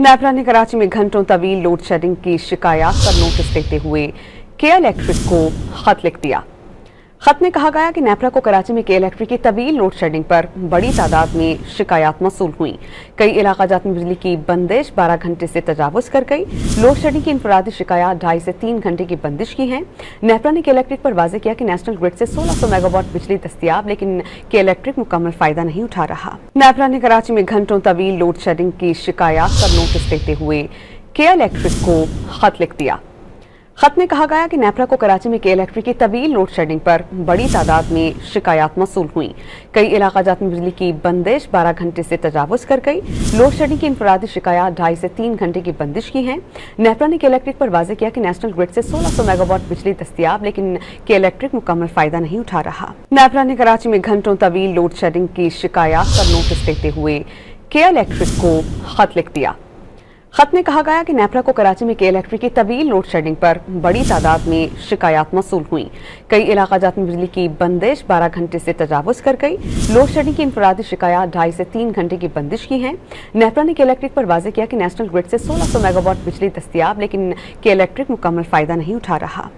नेपरा ने कराची में घंटों तवील लोड शेडिंग की शिकायत पर नोटिस देते हुए के इलेक्ट्रिक को खत लिख दिया। खत में कहा गया कि नेपरा को कराची में के इलेक्ट्रिक की तवील लोड शेडिंग पर बड़ी तादाद में शिकायत मौसूल हुई। कई इलाका जात में बिजली की बंदिश 12 घंटे से तजावुज कर गई। लोड शेडिंग की इनफरादी शिकायत 2.5 से 3 घंटे की बंदिश की है। नेपरा ने के इलेक्ट्रिक पर वाजे किया कि नेशनल ग्रिड से 1600 मेगावाट बिजली दस्तियाब, लेकिन के इलेक्ट्रिक मुकम्मल फायदा नहीं उठा रहा। नेपरा ने कराची में घंटों तवील लोड शेडिंग की शिकायत पर नोटिस देते हुए के इलेक्ट्रिक को खत लिख दिया। खत में कहा गया कि नेपरा को कराची में के इलेक्ट्रिक की तवील लोड शेडिंग पर बड़ी तादाद में शिकायत मौसूल हुई। कई इलाका जात में बिजली की बंदिश 12 घंटे से तजावुज कर गई। लोड शेडिंग की इनफरादी शिकायत 2.5 से 3 घंटे की बंदिश की है। नेपरा ने के इलेक्ट्रिक पर वाजे किया कि नेशनल ग्रिड से 1600 मेगावाट बिजली दस्तियाब, लेकिन के इलेक्ट्रिक मुकम्मल फायदा नहीं उठा रहा। नेपरा ने कराची में घंटों तवील लोड शेडिंग की शिकायत पर नोटिस देते हुए के इलेक्ट्रिक को खत लिख दिया। खत में कहा गया कि नेपरा को कराची में के इलेक्ट्रिक की तवील लोड शेडिंग पर बड़ी तादाद में शिकायत मौसूल हुई। कई इलाका जात में बिजली की बंदिश 12 घंटे से तजावुज कर गई। लोड शेडिंग की इनफरादी शिकायत 2.5 से 3 घंटे की बंदिश की है। नेपरा ने के इलेक्ट्रिक पर वाजे किया कि नेशनल ग्रिड से 1600 मेगावाट बिजली दस्तियाब, लेकिन के इलेक्ट्रिक मुकम्मल फायदा नहीं उठा रहा।